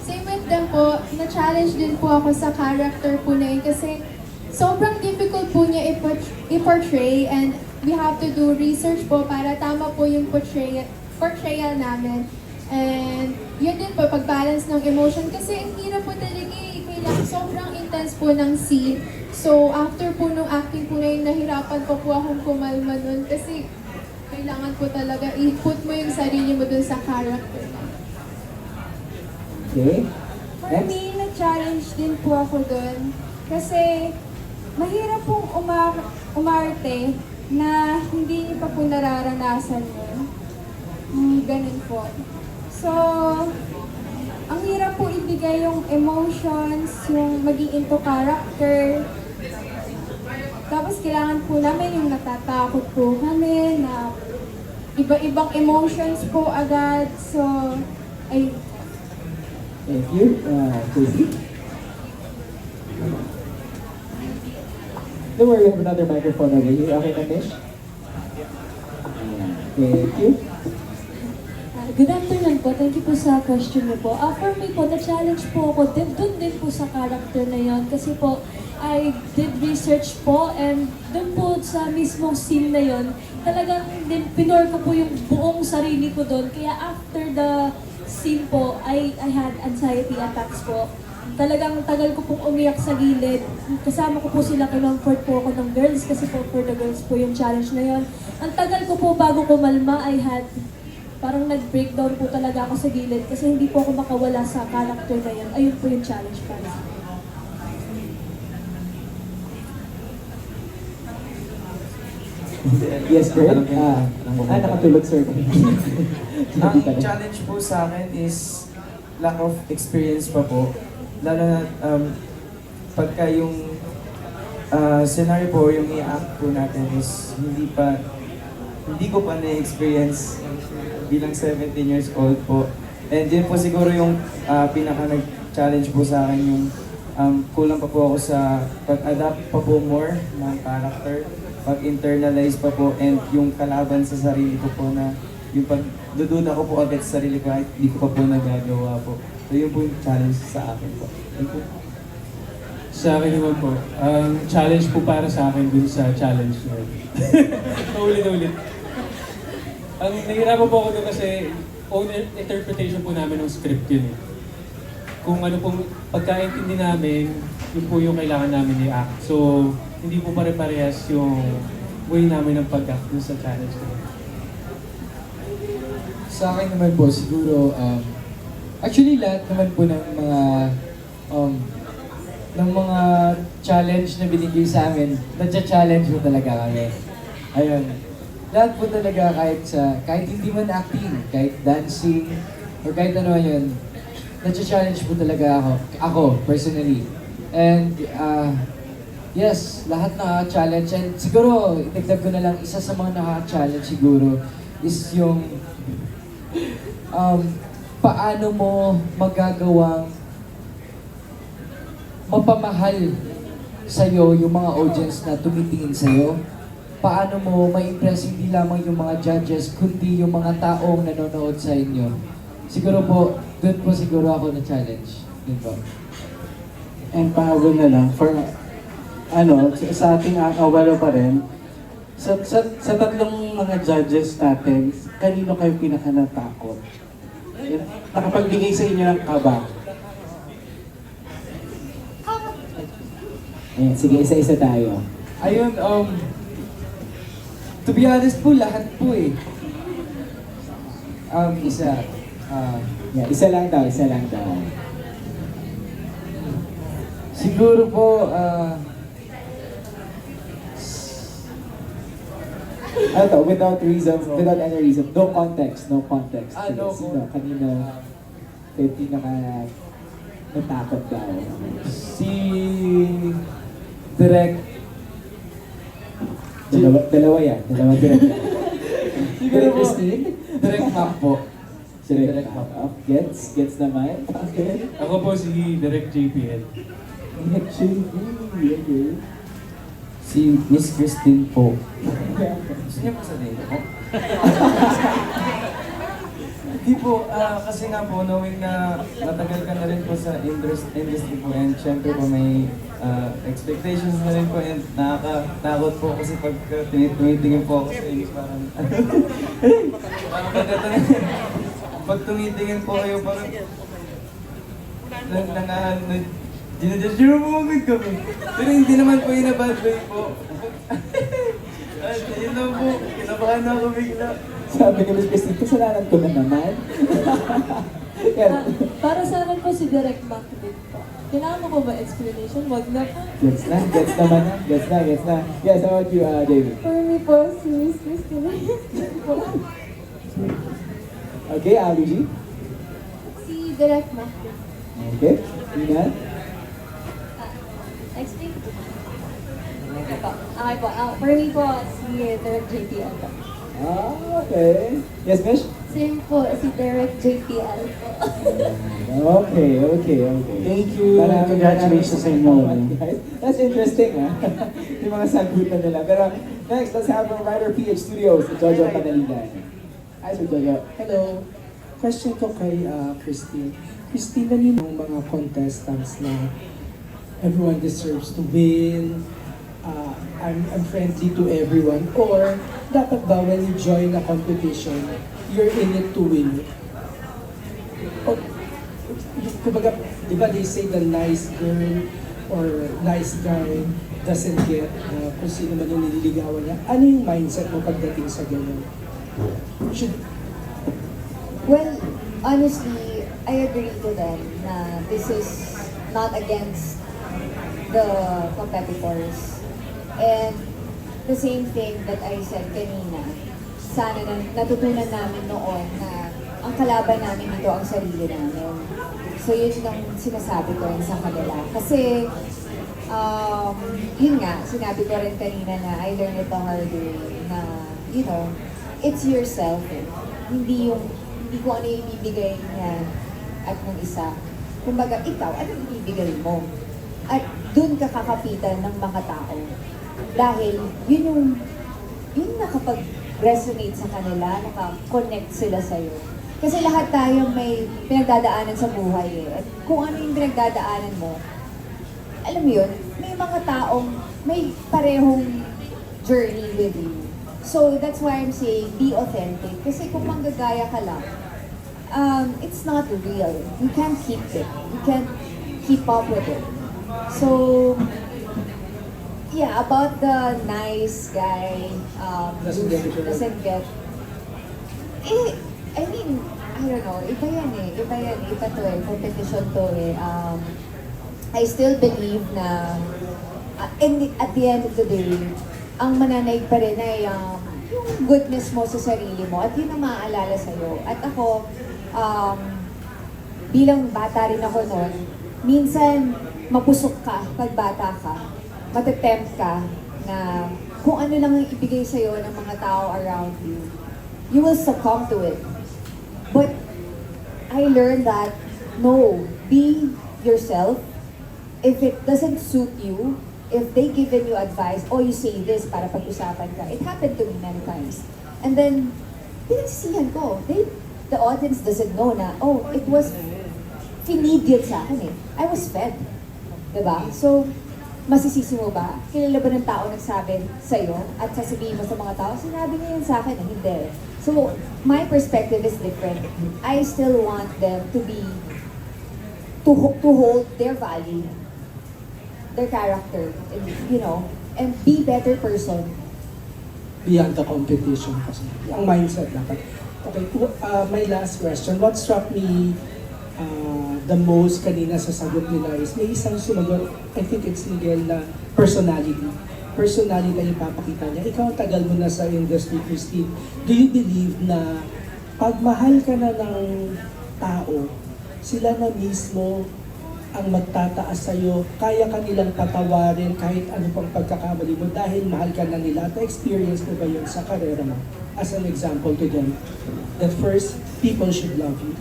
Speaker 8: Same with them po, na-challenge din po ako sa character po na yun kasi sobrang difficult po niya i-portray and we have to do research po para tama po yung portrayal namin. And yun din po, pag-balance ng emotion kasi ang hirap po talaga kailangan sobrang intense po ng scene. So after po nung acting po na yun, nahirapan po akong kumalma nun kasi kailangan po talaga i-put mo yung sarili mo dun sa character.
Speaker 3: Okay.
Speaker 7: For me, na-challenge din po ako dun. Kasi mahirap pong umarte na hindi niyo pa po nararanasan yun. Ganun po. So, ang hirap po ibigay yung emotions, yung maging into character. Tapos kailangan po namin yung natatakot po kami na iba-ibang emotions po agad. So, ay
Speaker 3: Thank you. Tracy? Don't worry, we have another microphone over here. Okay na, Mish? Thank you.
Speaker 6: Good afternoon po. Thank you po sa question niyo po. For me po, na-challenge po ako dun din po sa character na yon kasi po, I did research po and dun po sa mismong scene na yon, talagang pinor ko po yung buong sarili ko dun. Kaya after the scene po, I had anxiety attacks po. Talagang tagal ko pong umiyak sa gilid. Kasama ko po sila, kinomfort po ako ng girls kasi po for the girls po yung challenge na yon. Ang tagal ko po bago kumalma, parang nag-breakdown po talaga ako sa gilid kasi hindi po ako makawala sa character na yun. Ayun po yung challenge para sa akin.
Speaker 3: Yes, Kurt? Nakatulog, sir.
Speaker 5: Ang challenge po sa akin is lack of experience pa po. Lalo na pagka yung scenario po, yung i-act po natin is hindi ko pa na-experience bilang 17 years old po. And yun po siguro yung pinaka nag-challenge po sa akin yung kulang pa po ako sa pag-adapt pa po more ng character, pag-internalize pa po, and yung kalaban sa sarili ko po na yung pagdududa ko po agad sa sarili ko kahit hindi ko pa po nagagawa po. So yun po yung challenge sa akin po. Thank you.
Speaker 4: Sa akin naman po, ang challenge po para sa akin dun sa challenge na yun. Paulit-ulit. Ang nahirapan po ako doon kasi own interpretation po namin ng script yun eh. Kung ano pong pagkaintindi namin, yun po yung kailangan namin i-act. So, hindi po pare-parehas yung way namin ng pag-act dun sa challenge ko.
Speaker 10: Sa akin naman po, siguro Actually, lahat naman po ng mga challenge na binigay sa amin, nadya-challenge po talaga kami. Ayun. Lahat po talaga kahit hindi man acting, kahit dancing, or kahit ano yun, nadya-challenge po talaga ako personally. And yes, lahat nakaka-challenge. And siguro, itagdag ko na lang, isa sa mga nakaka-challenge siguro is yung paano mo magagawang mapamahal sa'yo yung mga audience na tumitingin sa'yo. Paano mo ma-impress hindi lamang yung mga judges, kundi yung mga taong nanonood sa inyo. Siguro po, doon po siguro ako na-challenge. Yun po.
Speaker 11: And pahabol na lang, for sa ating walo pa rin, sa tatlong mga judges natin, kanino kayo pinaka-natakot? Nakapagbigay sa inyo ng kaba.
Speaker 3: Ayan, sige, isa-isa tayo.
Speaker 10: Ayun, to be honest po, lahat po eh. Isa.
Speaker 3: Yeah, isa lang daw.
Speaker 10: Siguro po,
Speaker 3: ano to, without any reason, no context. Sige,
Speaker 10: no
Speaker 3: sino, kanino, kayo natakot daw?
Speaker 10: si Direk.
Speaker 3: Dalawa direct.
Speaker 10: Siguro po,
Speaker 3: Christine?
Speaker 10: Direk Mac po.
Speaker 3: Direct. Gets naman? Okay.
Speaker 4: Ako po si Direk JPL.
Speaker 3: Okay.
Speaker 5: Si Miss Christine po. Gusto niyo po sabihin ko? Hindi po, kasi nga po, knowing na matagal ka na rin po sa industry po, and syempre po may expectations na rin po, and nakakatakot po kasi pag tumitingin po ako sa inyo, parang pag tumitingin po kayo, parang dinadjudge mo agad kami. Pero hindi naman po yun na bad way po. Yun lang po, kinabahan na ako bigla.
Speaker 3: Sabi ni Miss Christine, kasalanan ko na naman.
Speaker 6: Para sa akin po si Direk Mac din po. Kailangan mo ba explanation? Wag na po.
Speaker 3: Gets naman na. Yes, how about you, David?
Speaker 7: For me po, si Miss Christina po.
Speaker 3: Okay, Ali G?
Speaker 7: Si Direk Mac.
Speaker 3: Okay, Ina?
Speaker 13: Explain. Okay po. For me po, si Derek JPL po.
Speaker 3: Okay. Yes, Mish?
Speaker 13: Same po, si Derek JPL po.
Speaker 3: Okay.
Speaker 11: Thank you. Congratulations sa inyo.
Speaker 3: Guys. That's interesting, yung mga sagutan nila. Pero next, let's have from Rider PH Studios, Jojo Panaligan. Hi, Sir Jojo.
Speaker 17: Hello. Question ko kay Christine. Christine, nanino yung mga contestants na everyone deserves to win, I'm friendly to everyone, or dapat ba when you join a competition, you're in it to win? O, kumbaga, di ba they say the nice girl or nice guy doesn't get kung sino man yung nililigawan niya. Ano yung mindset mo pagdating sa ganun?
Speaker 1: Well, honestly, I agree to them na this is not against the competitors. And the same thing that I said kanina, sana natutunan namin noon na ang kalaban namin dito ang sarili namin. So yun ang sinasabi ko rin sa kanila. Kasi, yun nga, sinabi ko rin kanina na I learned it the hard way na, you know, it's yourself. Hindi ko ano yung ibibigay niya at ng isa. Kumbaga, ikaw, ano yung ibibigay mo? At dun ka kakapitan ng mga tao. Dahil yun nakapag-resonate sa kanila, naka-connect sila sa'yo. Kasi lahat tayo may pinagdadaanan sa buhay eh. At kung ano yung pinagdadaanan mo, alam mo yun, may mga taong may parehong journey with you. So that's why I'm saying, be authentic. Kasi kung manggagaya ka lang, it's not real. You can't keep it. You can't keep up with it. So, yeah, about the nice guy, doesn't get. I mean, I I don't know, iba yan eh. Iba to eh. Competition to eh. I still believe na at the end of the day, ang mananaig pa rin ay yung goodness mo sa sarili mo at yun ang maaalala sa'yo. At ako, bilang bata rin ako noon, minsan mapusok ka pag bata ka, matetempt ka na kung ano lang ang ibigay sa'yo ng mga tao around you, you will succumb to it. But I learned that, no, be yourself. If it doesn't suit you, if they given you advice, or you say this para pag-usapan ka, it happened to me many times. And then, pinagsisihan ko. The audience doesn't know na, oh, it was finid yun sa akin eh. I was fed. Diba? So, masisisi mo ba? Kilala ba ng tao nagsabi sa'yo at sasabihin mo sa mga tao, sinabi niya yun sa akin, hindi. So, my perspective is different. I still want them to hold their value, their character, and, and be better person.
Speaker 17: Beyond the competition kasi. Ang mindset dapat. Okay, my last question. What struck me the most kanina sa sagot nila is may isang sumagot, I think it's Miguel, na personality. Personality na ipapakita niya. Ikaw, tagal mo na sa industry, Christine. Do you believe na pag mahal ka na ng tao, sila na mismo ang magtataas sa'yo, kaya ka nilang patawarin kahit ano pang pagkakamali mo dahil mahal ka na nila. At experience mo ba yun sa karera mo? As an example to them, that first, people should love you.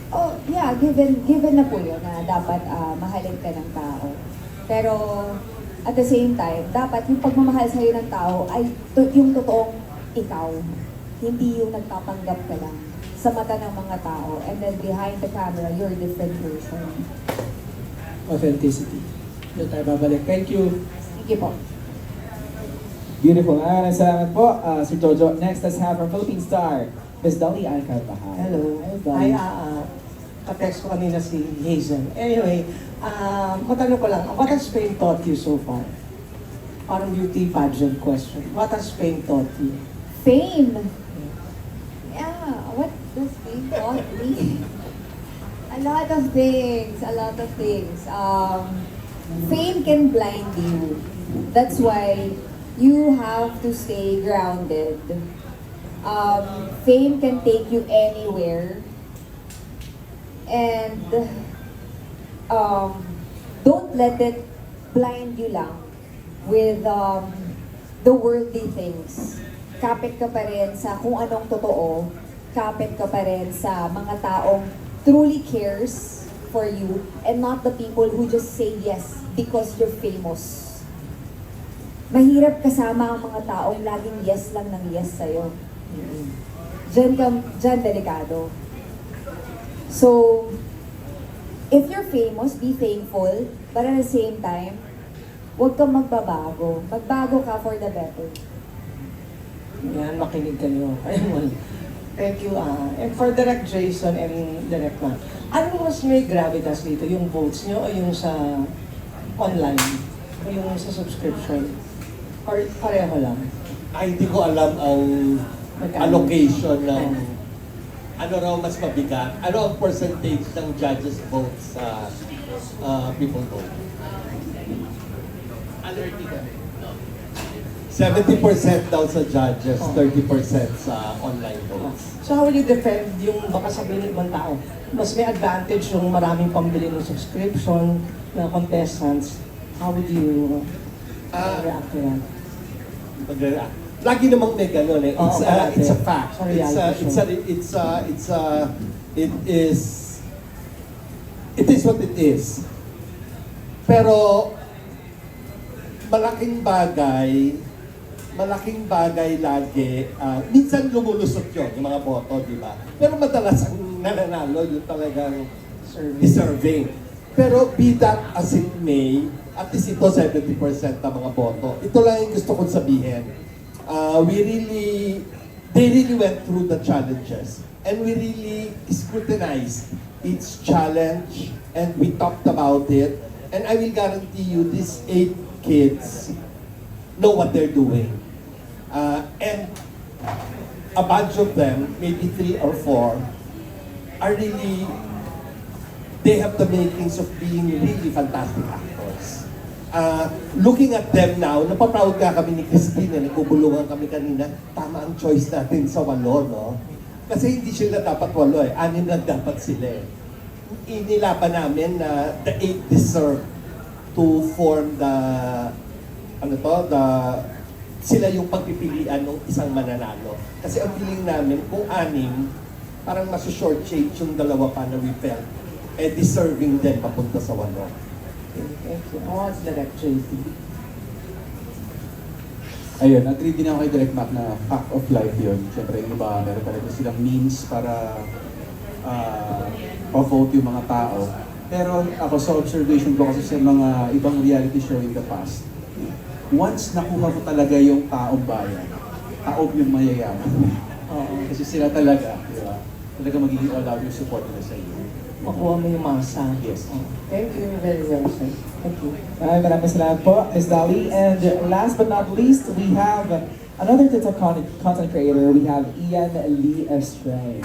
Speaker 1: Oh, yeah, given na po yun na dapat mahalin ka ng tao. Pero at the same time, dapat yung pagmamahal sa'yo ng tao ay yung totoong ikaw. Hindi yung nagpapanggap ka lang sa mata ng mga tao. And then behind the camera, you're a different person.
Speaker 17: Authenticity. Doon tayo babalik. Thank you.
Speaker 1: Thank you po.
Speaker 3: Beautiful. Salamat po, Sir Jojo. Next, let's have our Philippine star, Ms. Dolly Ann Carvajal.
Speaker 18: Hello.
Speaker 3: Dolly.
Speaker 18: Ka-text ko kanina si Hazel. Anyway, matanong ko lang, what has Spain taught you so far? Parang beauty pageant question. What has Spain taught you?
Speaker 1: Fame. Yeah, what does fame taught me? A lot of things. Fame can blind you. That's why you have to stay grounded. Fame can take you anywhere. And don't let it blind you lang with the worldly things. Kapit ka pa rin sa kung anong totoo. Kapit ka pa rin sa mga taong truly cares for you and not the people who just say yes because you're famous. Mahirap kasama ang mga taong laging yes lang ng yes sa'yo. Diyan delikado. So, if you're famous, be thankful, but at the same time, huwag kang magbabago. Magbago ka for the better.
Speaker 18: Yan, makinig kayo. Ayun. Thank you. And for Direct Jason and Direct Matt, ano mas may gravitas dito? Yung votes nyo o yung sa online? O yung sa subscription? Or pareho lang?
Speaker 15: Ay, hindi ko alam ang allocation ng ano raw mas mabigat. Ano ang percentage ng judges votes sa people vote? 70% daw sa judges, 30% sa online votes.
Speaker 18: So how will you defend yung baka sabihin ng ibang tao? Mas may advantage yung maraming pambili ng subscription na contestants. How would you react to that?
Speaker 15: Lagi namang may ganun eh. It's a fact. It is what it is. Pero malaking bagay lagi. Minsan lumulusot yun, yung mga boto, di ba? Pero madalas ang nananalo yung talagang deserving. Pero be that as it may, at least ito 70% ng mga boto. Ito lang yung gusto kong sabihin. They really went through the challenges. And we really scrutinized each challenge and we talked about it. And I will guarantee you, these 8 kids know what they're doing. And a bunch of them, maybe 3 or 4, are really, they have the makings of being really fantastic actors. Looking at them now, napaproud nga kami ni Christine, nagkubulungan kami kanina, tama ang choice natin sa 8, no? Kasi hindi sila dapat 8 6 lang dapat sila eh. Inilapan namin na the 8 deserve to form the, sila yung pagpipilian ng isang mananalo. Kasi ang feeling namin, kung 6, parang masu-short change yung 2 pa na we felt, deserving din papunta sa 8.
Speaker 18: Thank you. I want Direct JC.
Speaker 14: Ayun, agree din ako kay Direct Mac na fact of life yun. Siyempre, yung iba, meron talaga silang means para pa-vote yung mga tao. Pero ako sa observation ko kasi sa mga ibang reality show in the past, once nakuha ko talaga yung taong bayan, taob yung mayayaman. Kasi sila talaga, di ba? Talaga magiging all out yung support nila sa iyo.
Speaker 18: Makuha mo yung masa.
Speaker 14: Yes.
Speaker 18: Thank you very well, sir. Thank you.
Speaker 3: Maraming salamat po, Ms. Dolly. And last but not least, we have another TikTok content creator. We have Ian Lee Estrang.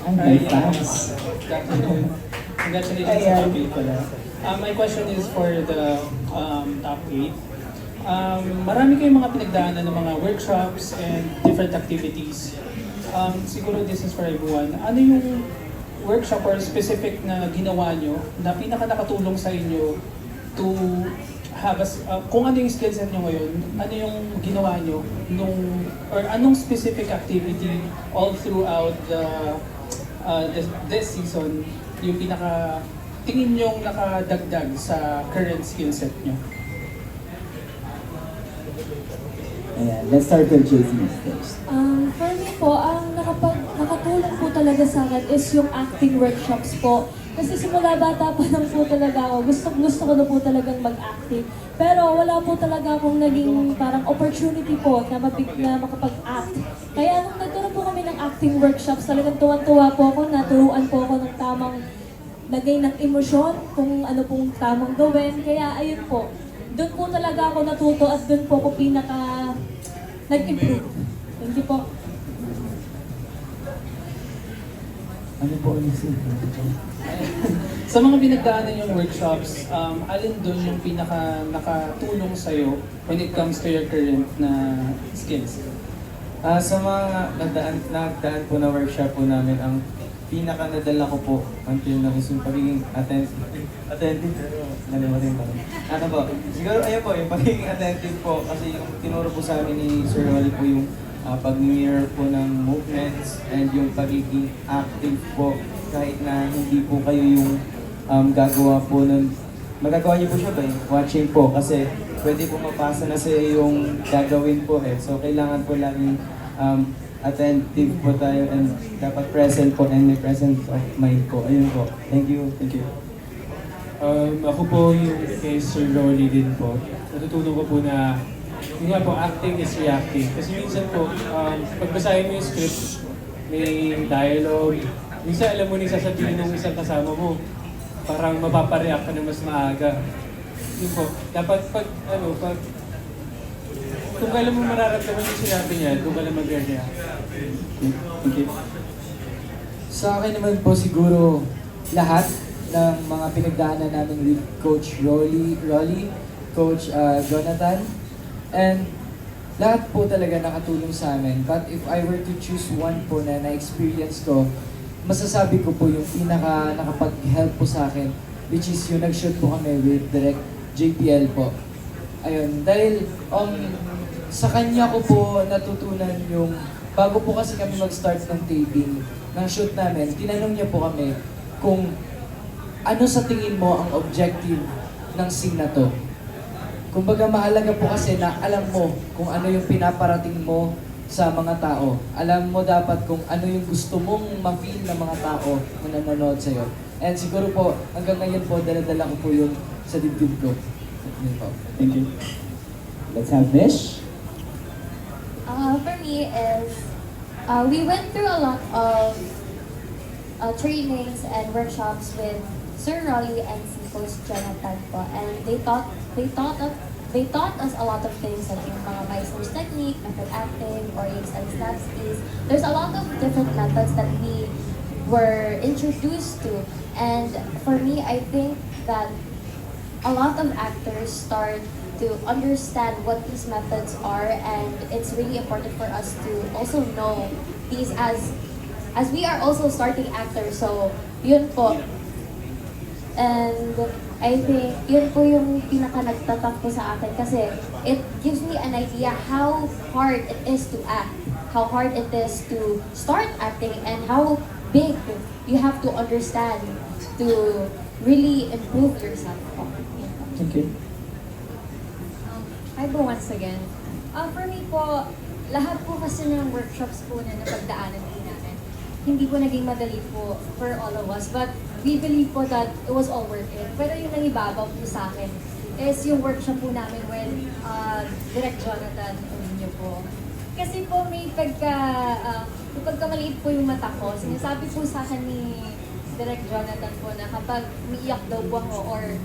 Speaker 3: I'm very fast.
Speaker 19: Congratulations sa top 8 pala. My question is for the top 8. Marami kayong mga pinagdaanan ng mga workshops and different activities. Siguro this is for everyone. Ano yung workshop or specific na ginawa nyo na pinaka nakatulong sa inyo to have kung ano yung skill set nyo ngayon, ano yung ginawa nyo or anong specific activity all throughout this season yung pinaka tingin nyong nakadagdag sa current skill set nyo?
Speaker 3: Ayan, let's start with JC first.
Speaker 6: For me po, ang nakatulong po talaga sa akin is yung acting workshops po. Kasi simula bata pa lang po talaga ako, gusto ko na po talagang mag-acting. Pero wala po talaga akong naging parang opportunity po na makapag-act. Kaya nung nagkaroon po kami ng acting workshops, talagang tuwan-tuwa po ako, naturuan po ako ng tamang lagay ng emosyon, kung ano pong tamang gawin. Kaya ayun po, doon po talaga ako natuto at doon po ako nag-improve. Thank you po.
Speaker 3: Ano po ulit
Speaker 19: Sa mga pinagdaanan yung workshops, alin doon yung pinaka nakatulong sa'yo when it comes to your current na skills?
Speaker 5: Sa mga nagdaan po na workshop po namin, ang pinaka nadala ko po until na is yung pagiging attentive, pero nalimutin pa rin. Ano po, siguro ayun po, yung pagiging attentive po, kasi yung tinuro po sa amin ni Sir Rolly po yung pag-mirror po ng movements and yung pagiging active po kahit na hindi po kayo yung gagawa po ng magagawa niyo po siya by watching po kasi pwede po mapasa na sa yung gagawin po eh. So kailangan po laging attentive po tayo and dapat present po and may presence of mind po. Ayun po. Thank you. Thank you.
Speaker 4: Ako po yung kay Sir Rolly din po. Natutunan ko po na yun nga po, acting is reacting. Kasi minsan po, pagbasahin mo yung script, may dialogue, minsan alam mo na sasabihin ng isang kasama mo, parang mapapareact ka na mas maaga. Yun po, dapat kung kailan mo mararamdaman yung sinabi niya, doon ka lang mag-react.
Speaker 10: Thank you. Sa akin naman po siguro lahat ng mga pinagdaanan namin with Coach Rolly, Coach Jonathan, and lahat po talaga nakatulong sa amin. But if I were to choose one po na na-experience ko, masasabi ko po yung pinaka nakapag-help po sa akin, which is yung nag-shoot po kami with Direct JPL po. Ayun, dahil sa kanya ko po natutunan yung, bago po kasi kami mag-start ng taping, ng shoot namin, tinanong niya po kami kung ano sa tingin mo ang objective ng scene na to. Kumbaga mahalaga po kasi na alam mo kung ano yung pinaparating mo sa mga tao. Alam mo dapat kung ano yung gusto mong ma-feel ng mga tao na nanonood sa'yo. And siguro po, hanggang ngayon po, dala-dala ko po yun sa dibdib ko. Yun po.
Speaker 3: Thank you. Let's have Mish.
Speaker 9: For me is, we went through a lot of trainings and workshops with Sir Rolly and si Coach Jonathan po. And they taught they taught us a lot of things like yung mga Meisner's technique, method acting, or yung Stanislavski's. There's a lot of different methods that we were introduced to. And for me, I think that a lot of actors start to understand what these methods are, and it's really important for us to also know these as we are also starting actors. So, yun po. And I think yun po yung pinaka-nagtatak po sa akin kasi it gives me an idea how hard it is to act, how hard it is to start acting, and how big you have to understand to really improve yourself.
Speaker 3: Thank you.
Speaker 13: Hi po once again. For me po, lahat po kasi ng workshops po na napagdaanan po namin, hindi po naging madali po for all of us. But we believe po that it was all worth it. Pero yung nangibabaw po sa akin is yung workshop po namin when Direct Jonathan Ovinio po. Kasi po may pagkamaliit po yung mata ko, sinasabi po sa akin ni Direct Jonathan po na kapag umiiyak daw po ako or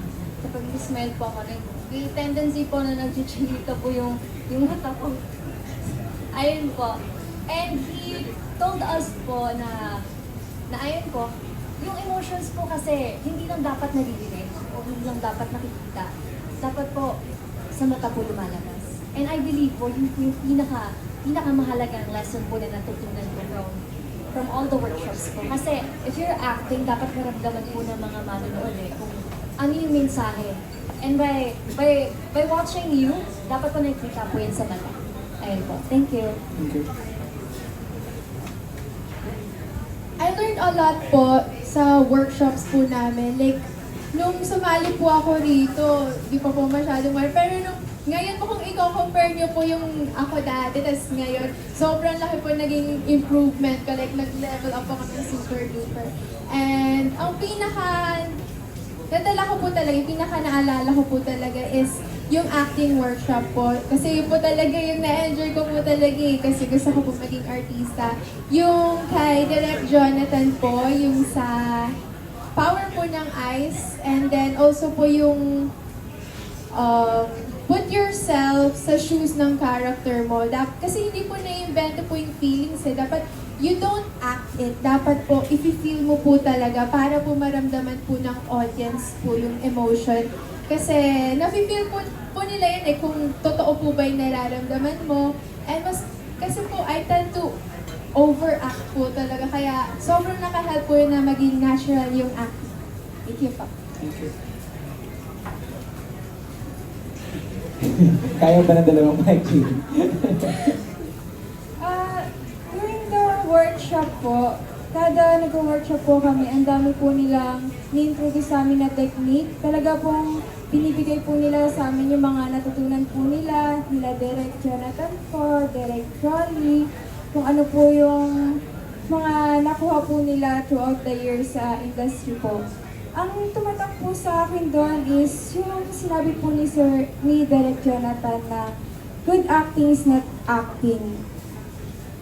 Speaker 13: kapag smile po ako, may tendency po na nag-chichinita po yung mata ko. Ayun po. And he told us po na ayun po, yung emotions po kasi hindi lang dapat naririnig o hindi lang dapat nakikita. Dapat po sa mata po lumalabas. And I believe po, yun po yung pinakamahalagang lesson po na natutunan ko from all the workshops po. Kasi if you're acting, dapat maramdaman po ng mga manonood kung ano yung mensahe. And by watching you, dapat po nakikita po yan sa mata. Ayun po. Thank you.
Speaker 3: Thank you.
Speaker 8: I learned a lot po sa workshops po namin. Like, nung sumali po ako rito, di pa po masyadong pero ngayon po kung i-compare nyo po yung ako dati, tas ngayon, sobrang laki po naging improvement ko. Like, nag-level up ako ng super duper. And ang nadala ko po talaga, yung pinaka-naalala ko po talaga is yung acting workshop po. Kasi yun po talaga yung na-enjoy ko po talaga kasi gusto ko po maging artista. Yung kay Direct Jonathan po, yung sa power po ng eyes, and then also po yung put yourself sa shoes ng character mo. Kasi hindi po na-invento po yung feelings dapat you don't act it. Dapat po, i-feel mo po talaga para po maramdaman po ng audience po yung emotion. Kasi, nafe-feel po nila yun kung totoo po ba yung nararamdaman mo. And kasi po, I tend to overact po talaga. Kaya, sobrang nakahelp po yun na maging natural yung acting. Thank you po.
Speaker 3: Thank you. Kaya ba ng dalawang mic?
Speaker 7: During the workshop po, kada nag-workshop po kami, ang dami po nilang ni-introduce sa amin na technique. Talaga pong binibigay po nila sa amin yung mga natutunan po nila Direct Jonathan po, Direct Jolly, kung ano po yung mga nakuha po nila throughout the years sa industry po. Ang tumatak po sa akin doon is yung sinabi po ni Direct Jonathan na good acting is not acting.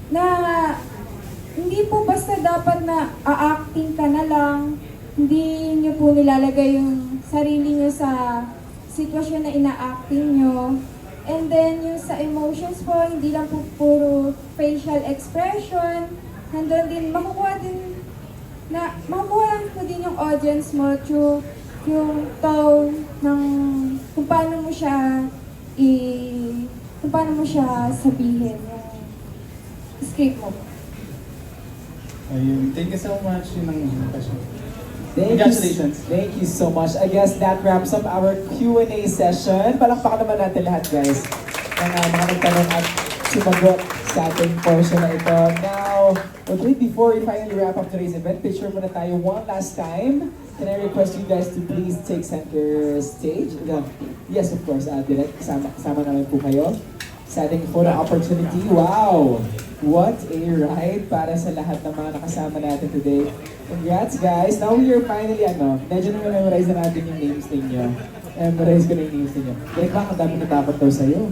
Speaker 7: Na hindi po basta dapat na a-acting ka na lang, hindi nyo po nilalagay yung sarili nyo sa sitwasyon na ina-acting nyo. And then yung sa emotions po, hindi lang po puro facial expression, nandun din, makukuha lang po din yung audience mo through yung tone ng kung paano mo siya sabihin yung script mo.
Speaker 12: Ayun. Thank you so much. Yun ang question.
Speaker 3: Congratulations. Thank you so much. I guess that wraps up our Q&A session. Palakpakan naman natin lahat, guys, ng mga nagtanong at sumagot sa ating portion na ito. Now, okay, before we finally wrap up today's event, picture muna tayo one last time. Can I request you guys to please take center stage? Yes, of course, Direct. Kasama namin po kayo sa ating photo opportunity. Wow! What a ride para sa lahat ng mga nakasama natin today. Congrats, guys! Now we are finally, medyo na-memorize na natin yung names ninyo. Memorize ko na yung names ninyo. Direct ba, ang dami natakot daw sa'yo.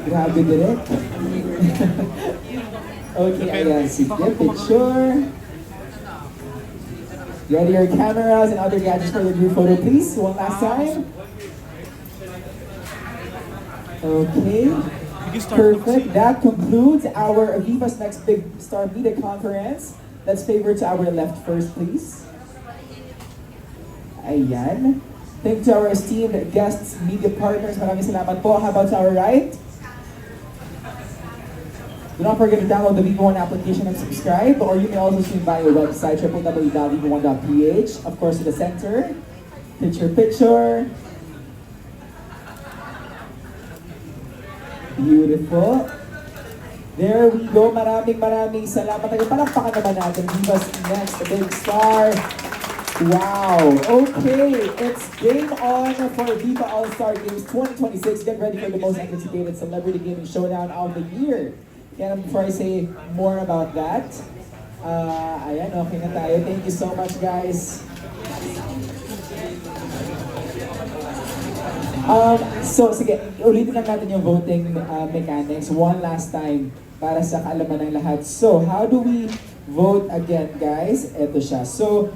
Speaker 3: Grabe, Direct. Okay, ayan. Sige, picture. Ready your cameras and other gadgets for the group photo, please. One last time. Okay. Perfect. That concludes our Viva's Next Big Star Media Conference. Let's favor to our left first, please. Ayan. Thank you to our esteemed guests, media partners. Maraming salamat po. How about to our right? Do not forget to download the Viva One application and subscribe, or you may also stream via our website, www.viva1.ph. Of course, to the center. Picture. Beautiful. There we go. Maraming salamat. Palakpakan naman natin Viva's Next Big Star. Wow. Okay. It's game on for Viva All-Star Games 2026. Get ready for the most anticipated celebrity gaming showdown of the year. Kaya before I say more about that, ayan, okay na tayo. Thank you so much, guys. So, sige, ulitin lang natin yung voting mechanics one last time para sa kaalaman ng lahat. So, how do we vote again, guys? Ito siya. So,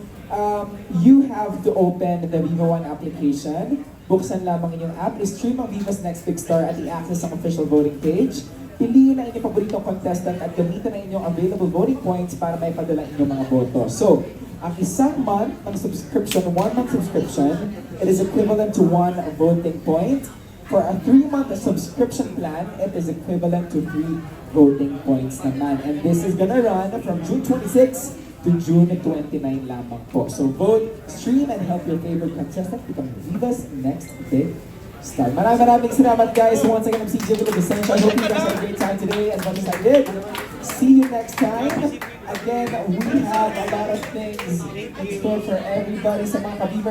Speaker 3: you have to open the Viva One application. Buksan lamang inyong app, stream ang Viva's Next Big Star at i-access ang official voting page. Piliin ang inyong paboritong contestant at gamitin ang inyong available voting points para may padala inyong mga boto. So, ang isang month ng subscription, 1 month subscription, it is equivalent to 1 voting point. For a 3-month subscription plan, it is equivalent to 3 voting points naman. And this is gonna run from June 26 to June 29 lamang po. So vote, stream, and help your favorite contestant become Viva's Next Big Star. Maraming salamat, guys. Once again, I'm CJ Villavicencio. I hope you guys had a great time today as much as I did. See you next time. Again, we have a lot of things in store for everybody sa mga ka-Viva